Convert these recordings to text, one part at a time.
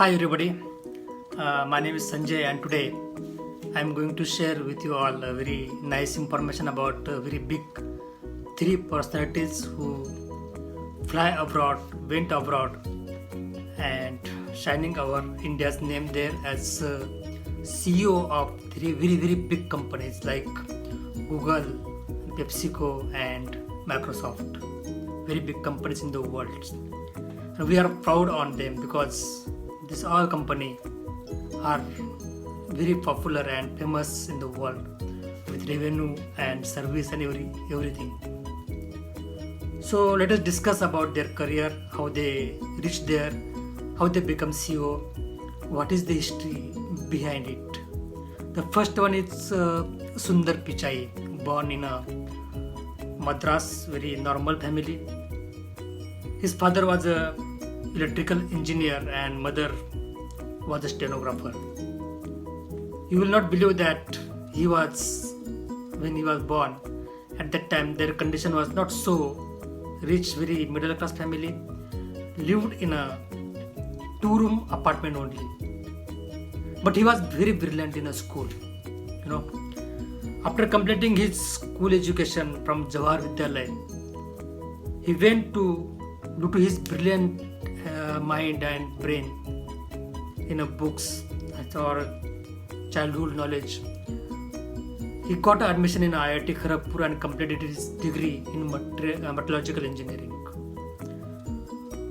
Hi everybody, my name is Sanjay and today I am going to share with you all a very nice information about very big three personalities who fly abroad, went abroad and shining our India's name there as CEO of three very big companies like Google, PepsiCo and Microsoft. Very big companies in the world. And we are proud on them because these all company are very popular and famous in the world with revenue and service and everything. So let us discuss about their career, how they reach there, how they become CEO, what is the history behind it. The first one is Sundar Pichai, born in a Madras, very normal family. His father was a electrical engineer and mother was a stenographer. You will not believe that when he was born, at that time their condition was not so rich, very middle class family, lived in a two-room apartment only. But he was very brilliant in a school, you know. After completing his school education from Jawahar Vidyalaya, he went to, due to his brilliant mind and brain in a books or childhood knowledge, he got admission in IIT Kharagpur and completed his degree in metallurgical engineering.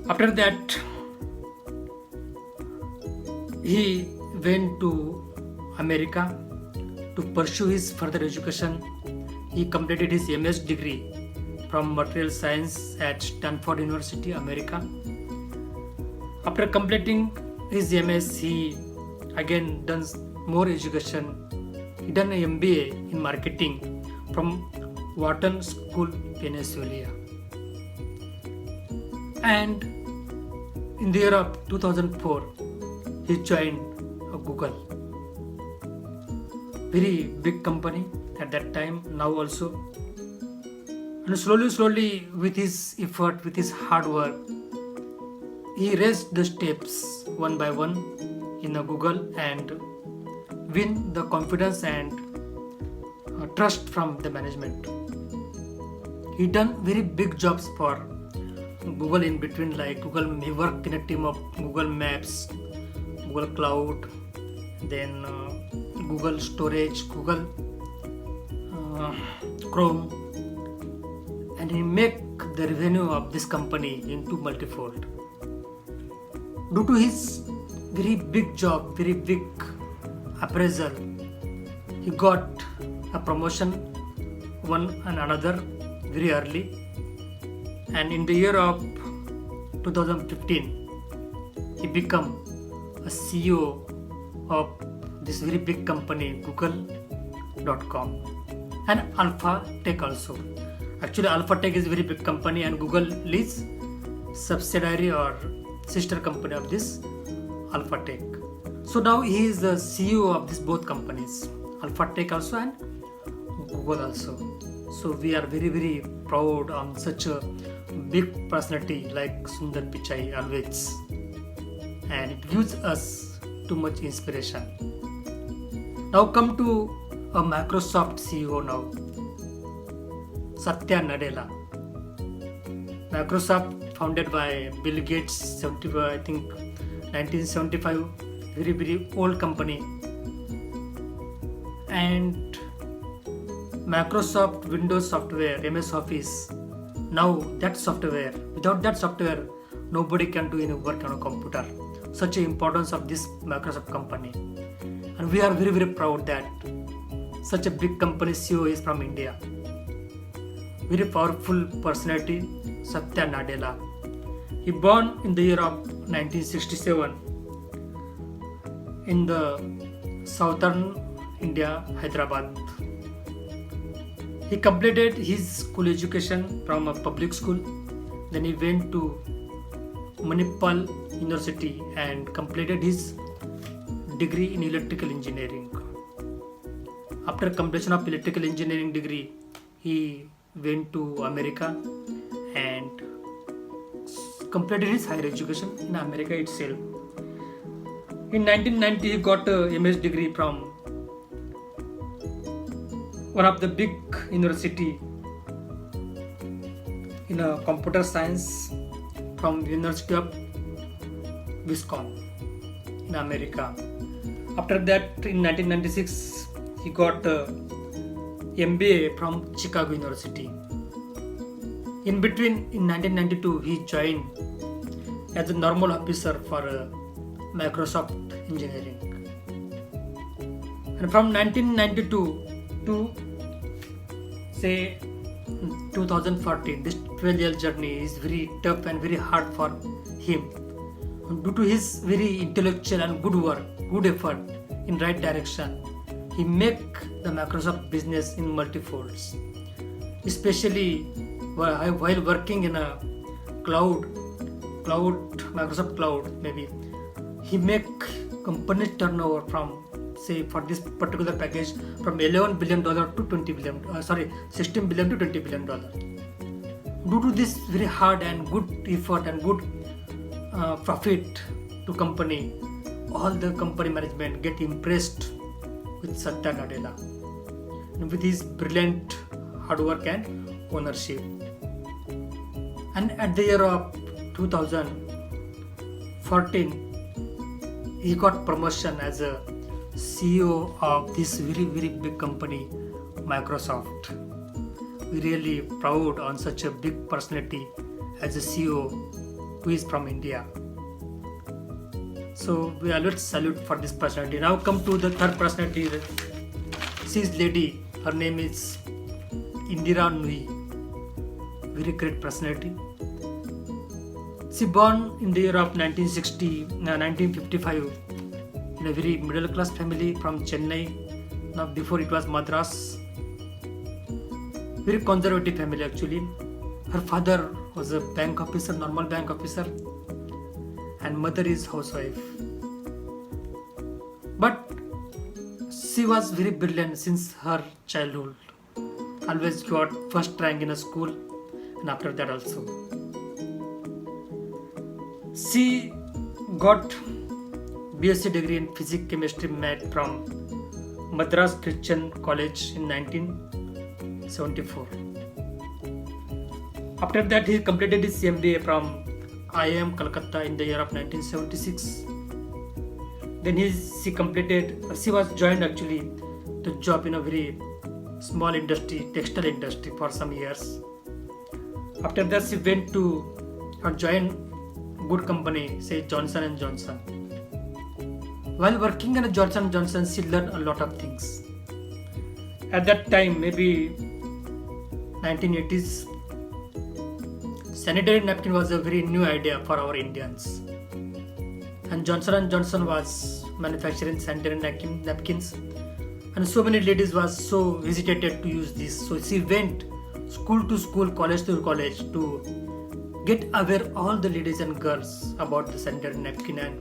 After that, he went to America to pursue his further education. He completed his MS degree from material science at Stanford University, America. After completing his MS, he again done more education. He done an MBA in marketing from Wharton School, Pennsylvania. And in the year of 2004, he joined Google. Very big company at that time, now also. And slowly, with his effort, with his hard work, he raised the steps one by one in Google and win the confidence and trust from the management. He done very big jobs for Google in between, like Google. He worked in a team of Google Maps, Google Cloud, then Google Storage, Google Chrome, and he make the revenue of this company into multifold. Due to his very big job, very big appraisal, he got a promotion one and another very early. And in the year of 2015, he became a CEO of this very big company, Google.com and Alpha Tech also. Actually, Alpha Tech is a very big company and Google is subsidiary or sister company of this Alpha Tech. So now he is the CEO of these both companies, Alpha Tech also and Google also. So we are very proud on such a big personality like Sundar Pichai always, and it gives us too much inspiration. Now come to a Microsoft CEO now, Satya Nadella. Microsoft founded by Bill Gates, 1975, very old company. And Microsoft Windows software, MS Office, now that software, without that software, nobody can do any work on a computer. Such an importance of this Microsoft company. And we are very proud that such a big company CEO is from India. Very powerful personality, Satya Nadella. He born in the year of 1967 in the southern India, Hyderabad. He completed his school education from a public school. Then he went to Manipal University and completed his degree in electrical engineering. After completion of electrical engineering degree, he went to America and completed his higher education in America itself. In 1990, he got a MS degree from one of the big university in computer science from University of Wisconsin in America. After that, in 1996, he got MBA from Chicago University. In between, in 1992, he joined as a normal officer for Microsoft Engineering. And from 1992 to say 2014, this 12-year journey is very tough and very hard for him. Due to his very intellectual and good work, good effort in right direction, he make the Microsoft business in multifolds. Especially while working in a cloud, Microsoft Cloud, maybe he make company turnover from, say, for this particular package from $11 billion to $16 billion to $20 billion. Due to this very hard and good effort and good profit to company, all the company management get impressed with Satya Nadella and with his brilliant hard work and ownership. And at the year of 2014, he got promotion as a CEO of this very, very big company, Microsoft. We really proud on such a big personality as a CEO who is from India. So we always salute for this personality. Now come to the third personality. She is lady. Her name is Indira Nooyi. Very great personality. She born in the year of 1955 in a very middle class family from Chennai. Now before it was Madras. Very conservative family actually. Her father was a bank officer, normal bank officer, and mother is housewife. But she was very brilliant since her childhood. Always got first rank in a school, and after that also. She got BSc degree in Physics, Chemistry, Math from Madras Christian College in 1974. After that, he completed his MBA from IIM Calcutta in the year of 1976. Then she was joined actually to job in a very small industry, textile industry for some years. After that, she went to join good company, say Johnson & Johnson. While working in Johnson & Johnson, she learned a lot of things. At that time, maybe 1980s, sanitary napkin was a very new idea for our Indians. And Johnson & Johnson was manufacturing sanitary napkins. And so many ladies was so hesitated to use this. So she went school to school, college to college to get aware all the ladies and girls about the sanitary napkin and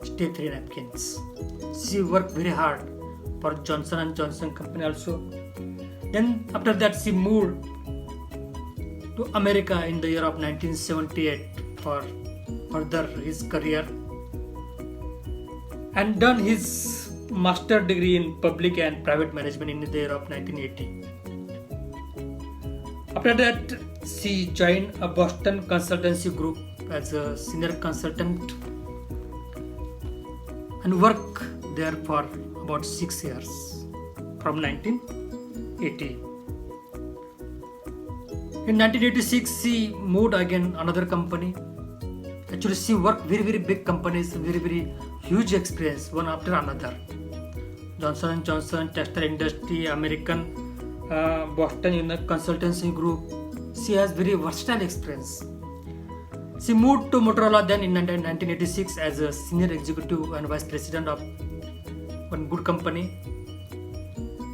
stay-free napkins. She worked very hard for Johnson & Johnson company also. Then after that she moved to America in the year of 1978 for further his career and done his master degree in public and private management in the year of 1980. After that, she joined a Boston consultancy group as a senior consultant and worked there for about 6 years from 1980. In 1986, she moved again another company. Actually, she worked very, very big companies, very, very huge experience, one after another. Johnson & Johnson, textile industry, American, Boston in a consultancy group. She has very versatile experience. She moved to Motorola then in 1986 as a senior executive and vice president of one good company.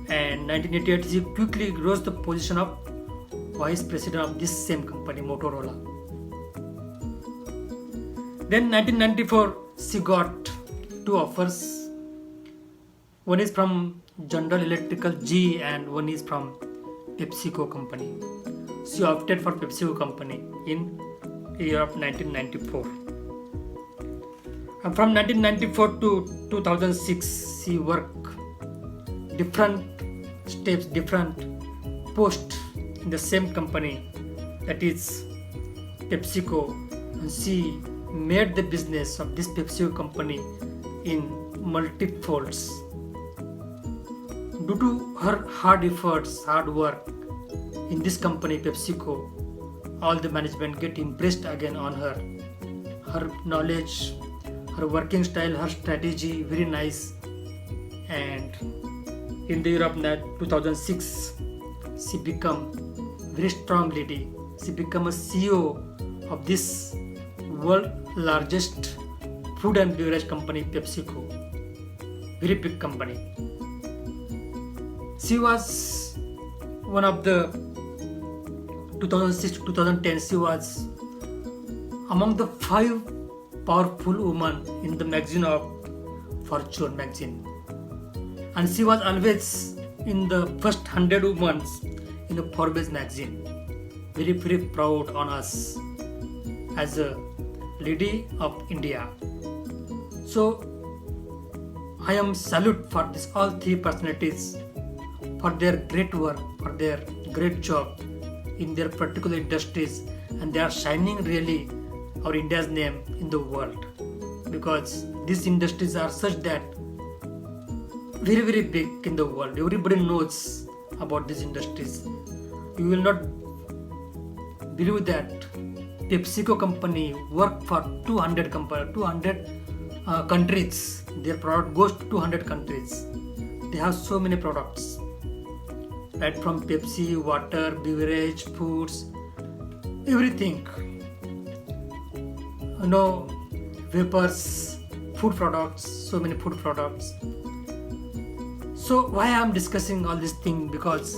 And 1988, she quickly rose the position of vice president of this same company, Motorola. Then 1994, she got 2 offers. One is from General Electrical G and one is from PepsiCo company. She opted for PepsiCo company in the year of 1994. From 1994 to 2006, she worked different steps, different posts in the same company, that is PepsiCo, and she made the business of this PepsiCo company in multi-folds. Due to her hard efforts, hard work in this company PepsiCo, all the management get impressed again on her. Her knowledge, her working style, her strategy, very nice. And in the year of 2006, she become very strong lady. She become a CEO of this world largest food and beverage company PepsiCo, very big company. She was one of the 2006 to 2010. She was among the 5 powerful women in the magazine of Fortune magazine, and she was always in the first 100 women in the Forbes magazine. Very very proud on us as a lady of India. So I am salute for this all 3 personalities for their great work, for their great job in their particular industries, and they are shining really our India's name in the world, because these industries are such that very very big in the world. Everybody knows about these industries. You will not believe that PepsiCo company work for 200 countries. Their product goes to 200 countries. They have so many products, right from Pepsi, water, beverage, foods, everything. Vapors, food products, so many food products. So why I am discussing all this thing? Because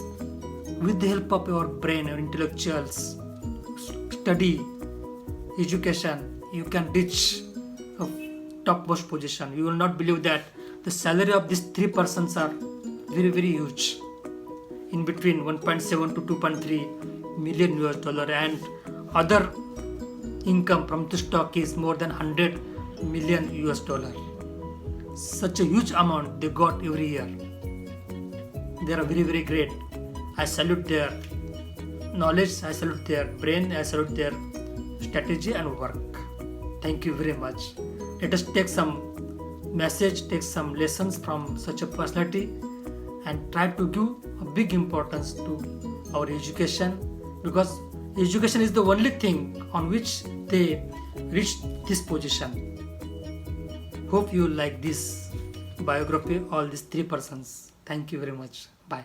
with the help of your brain, your intellectuals, study, education, you can reach a topmost position. You will not believe that the salary of these 3 persons are very very huge, in between 1.7 to 2.3 million US dollar, and other income from the stock is more than 100 million US dollar. Such a huge amount they got every year. They are very very great. I salute their knowledge, I salute their brain, I salute their strategy and work. Thank you very much. Let us take some message, take some lessons from such a personality, and try to give a big importance to our education, because education is the only thing on which they reach this position. Hope you like this biography, all these 3 persons. Thank you very much. Bye.